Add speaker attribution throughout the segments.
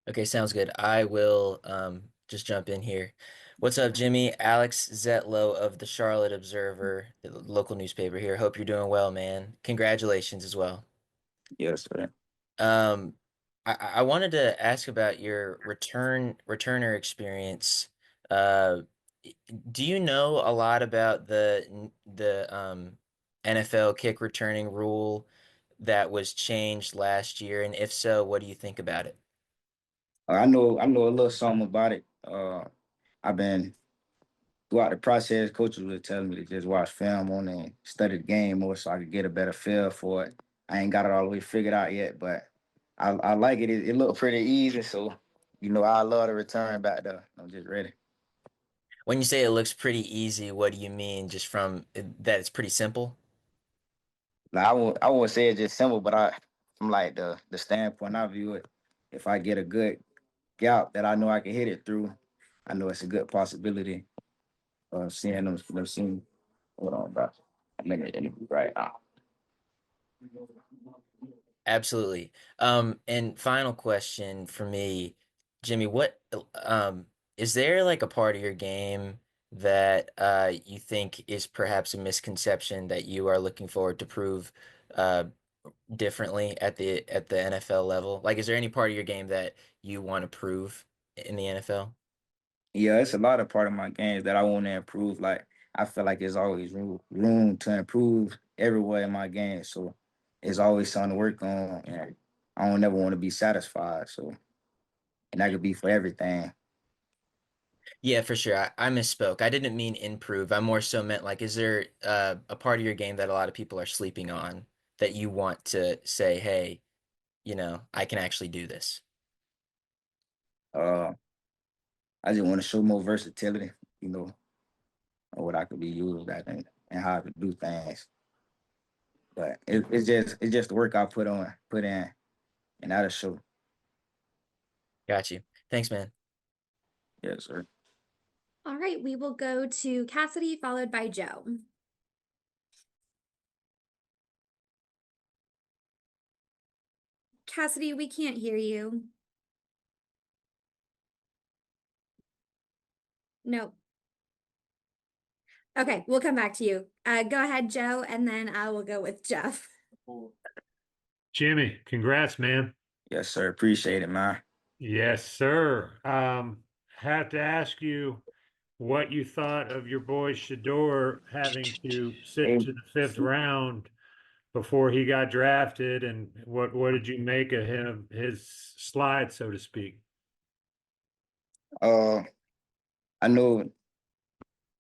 Speaker 1: Okay, sounds good. I will just jump in here. What's up, Jimmy? Alex Zetlow of the Charlotte Observer, the local newspaper here. Hope you're doing well, man. Congratulations as well.
Speaker 2: Yes, sir.
Speaker 1: Um, I wanted to ask about your returner experience. Uh, do you know a lot about the NFL kick returning rule that was changed last year? And if so, what do you think about it?
Speaker 2: I know a little something about it. I've been throughout the process. Coaches were telling me to just watch film on it and study the game more, so I could get a better feel for it. I ain't got it all the way figured out yet, but I like it. It looked pretty easy, so I love the return back there. I'm just ready.
Speaker 1: When you say it looks pretty easy, what do you mean? Just from that it's pretty simple?
Speaker 2: Now I won't say it's just simple, but from like the standpoint I view it, if I get a good gap that I know I can hit it through, I know it's a good possibility of seeing them seeing. Hold on, bro. I'm in the interview right now.
Speaker 1: Absolutely. And final question for me, Jimmy, what is there like a part of your game that you think is perhaps a misconception that you are looking forward to prove uh differently at the NFL level? Like, is there any part of your game that you want to prove in the NFL?
Speaker 2: Yeah, it's a lot of part of my games that I want to improve. Like I feel like there's always room to improve everywhere in my game. So it's always something to work on, and I don't ever want to be satisfied. So and that could be for everything.
Speaker 1: Yeah, for sure. I misspoke. I didn't mean improve. I more so meant like, is there a part of your game that a lot of people are sleeping on that you want to say, hey, I can actually do this?
Speaker 2: Uh, I just want to show more versatility. You know, and what I could be used at and how I could do things. But it's just the work I put in, and that'll show.
Speaker 1: Got you. Thanks, man.
Speaker 2: Yes, sir.
Speaker 3: All right, we will go to Cassidy, followed by Joe. Cassidy, we can't hear you. No. Okay, we'll come back to you. Go ahead, Joe, and then I will go with Jeff.
Speaker 4: Jimmy, congrats, man.
Speaker 2: Yes, sir. Appreciate it, man.
Speaker 4: Yes, sir. Have to ask you what you thought of your boy Shador having to sit
Speaker 2: Hey,
Speaker 4: to the fifth round before he got drafted, and what did you make of him, his slide, so to speak?
Speaker 2: uh, I know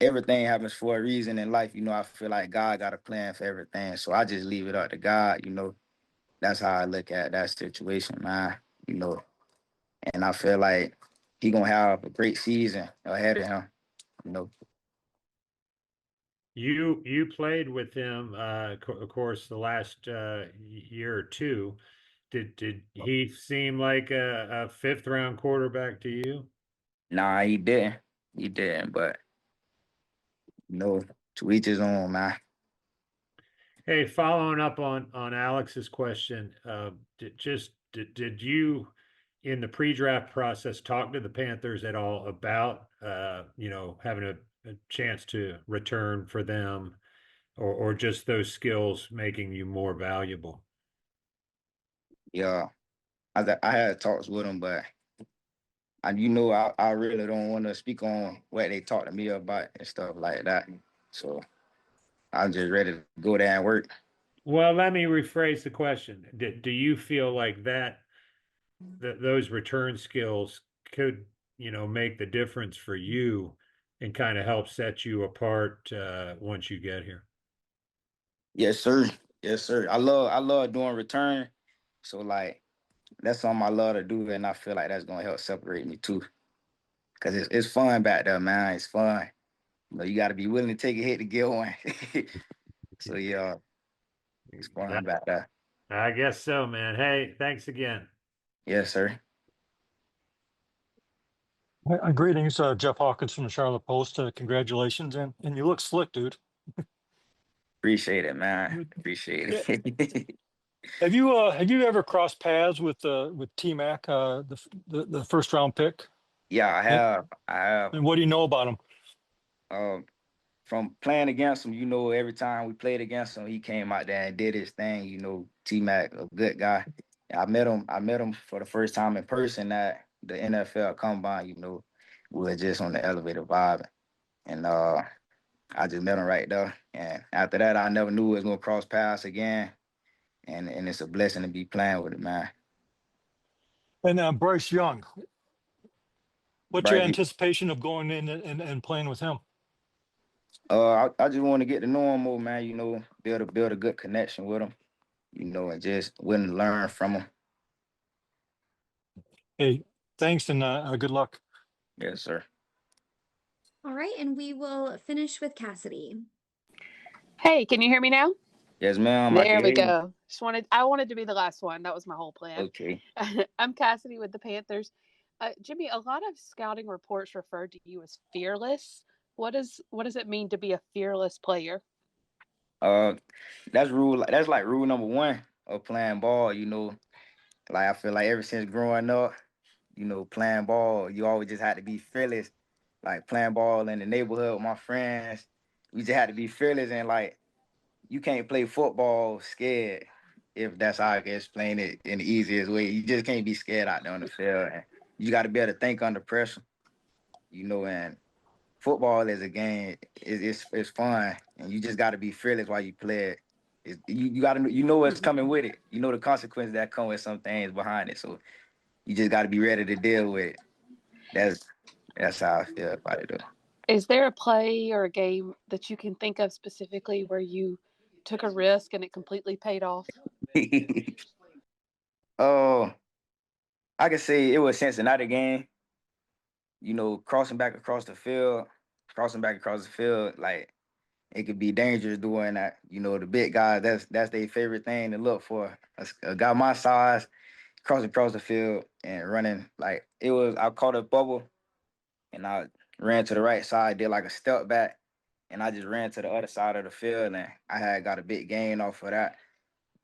Speaker 2: everything happens for a reason in life. I feel like God got a plan for everything. So I just leave it up to God. That's how I look at that situation, man. You know, and I feel like he gonna have a great season ahead of him. You know.
Speaker 4: You played with him, of course, the last year or two. Did he seem like a fifth round quarterback to you?
Speaker 2: Nah, he didn't. He didn't, but to each his own, man.
Speaker 4: Hey, following up on Alex's question, did you in the pre-draft process talk to the Panthers at all about having a chance to return for them, or just those skills making you more valuable?
Speaker 2: Yeah. I had talks with him, but I really don't want to speak on what they talk to me about and stuff like that. So I'm just ready to go there and work.
Speaker 4: Well, let me rephrase the question. Do you feel like that those return skills could, make the difference for you and kind of help set you apart once you get here?
Speaker 2: Yes, sir. Yes, sir. I love doing return. So like that's something I love to do, and I feel like that's gonna help separate me too. Cause it's fun back there, man. It's fun. You got to be willing to take a hit to get one. So yeah, it's fun back there.
Speaker 4: I guess so, man. Hey, thanks again.
Speaker 2: Yes, sir.
Speaker 5: Greetings, Jeff Hawkins from the Charlotte Post. Congratulations, and you look slick, dude.
Speaker 2: Appreciate it, man.
Speaker 5: Yeah,
Speaker 2: Appreciate it.
Speaker 5: Have you ever crossed paths with T Mac, the first round pick?
Speaker 2: Yeah, I
Speaker 5: And,
Speaker 2: have. I have.
Speaker 5: and what do you know about him?
Speaker 2: Um, from playing against him, every time we played against him, he came out there and did his thing. T Mac, a good guy. I met him. I met him for the first time in person at the NFL Combine. We were just on the elevator vibing, and I just met him right there. And after that, I never knew we was gonna cross paths again. And it's a blessing to be playing with him, man.
Speaker 5: And Bryce Young, what's your
Speaker 2: Bryce,
Speaker 5: anticipation of going in and playing with him?
Speaker 2: I just want to get to know him more, man. Build a good connection with him. And just willing to learn from him.
Speaker 5: Hey, thanks and good luck.
Speaker 2: Yes, sir.
Speaker 3: All right, and we will finish with Cassidy.
Speaker 6: Hey, can you hear me now?
Speaker 2: Yes, ma'am. I
Speaker 6: There
Speaker 2: can
Speaker 6: we
Speaker 2: hear you.
Speaker 6: go. I wanted to be the last one. That was my whole plan.
Speaker 2: Okay.
Speaker 6: I'm Cassidy with the Panthers. Jimmy, a lot of scouting reports refer to you as fearless. What does it mean to be a fearless player?
Speaker 2: Uh, That's like rule number one of playing ball. Like I feel like ever since growing up, playing ball, you always just had to be fearless. Like playing ball in the neighborhood with my friends, we just had to be fearless and like you can't play football scared. If that's how I can explain it in the easiest way, you just can't be scared out there on the field. And you got to be able to think under pressure. And football is a game. It's fun, and you just got to be fearless while you play it. You got to what's coming with it. You know the consequences that come with some things behind it. So you just got to be ready to deal with it. That's how I feel about it,
Speaker 6: Is there a play or a game that you can think of specifically where you took a risk and it completely paid off?
Speaker 2: though. Oh, I can say it was Cincinnati game. Crossing back across the field, like it could be dangerous doing that. The big guys, that's their favorite thing to look for. A guy my size crossing across the field and running like it was. I caught a bubble and I ran to the right side, did like a step back, and I just ran to the other side of the field and I had got a big gain off of that.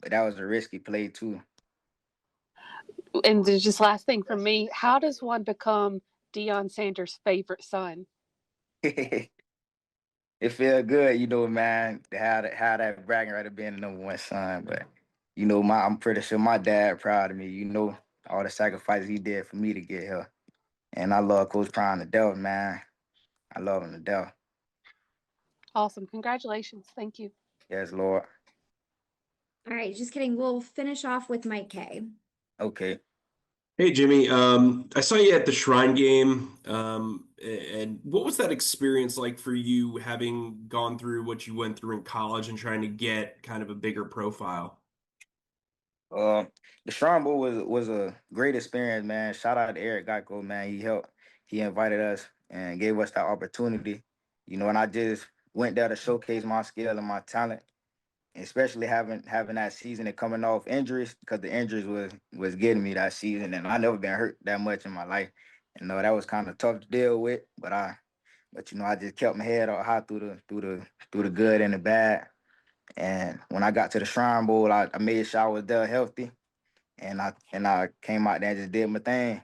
Speaker 2: But that was a risky play too.
Speaker 6: And just last thing from me, how does one become Deion Sanders' favorite son?
Speaker 2: It felt good, man, to have that bragging right of being the number one son. But I'm pretty sure my dad proud of me. All the sacrifices he did for me to get here, and I love Coach Prime to death, man. I love him to death.
Speaker 6: Awesome. Congratulations. Thank you.
Speaker 2: Yes, Lord.
Speaker 3: All right, just kidding. We'll finish off with Mike K.
Speaker 2: Okay.
Speaker 7: Hey Jimmy, I saw you at the Shrine game, and what was that experience like for you, having gone through what you went through in college and trying to get kind of a bigger profile?
Speaker 2: Uh, the Shrine Bowl was a great experience, man. Shout out to Eric Geico, man. He invited us and gave us that opportunity. And I just went there to showcase my skill and my talent, especially having that season and coming off injuries because the injuries was getting me that season, and I never been hurt that much in my life. That was kind of tough to deal with, but I just kept my head up high through the good and the bad. And when I got to the Shrine Bowl, I made sure I was there healthy, and I came out there and just did my thing.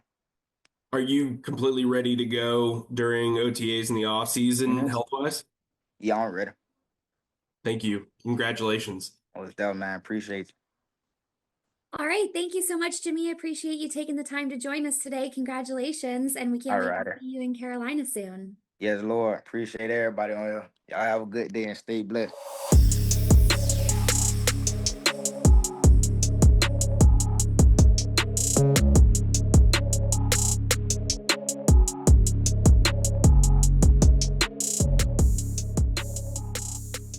Speaker 7: Are you completely ready to go during OTAs in the off season,
Speaker 2: Hmm.
Speaker 7: health-wise?
Speaker 2: Yeah, I'm ready.
Speaker 7: Thank you. Congratulations.
Speaker 2: I was there, man. Appreciate you.
Speaker 3: All right, thank you so much, Jimmy. I appreciate you taking the time to join us today. Congratulations, and we can't
Speaker 2: All
Speaker 3: wait
Speaker 2: right.
Speaker 3: to see you in Carolina soon.
Speaker 2: Yes, Lord. Appreciate everybody on here. Y'all have a good day and stay blessed.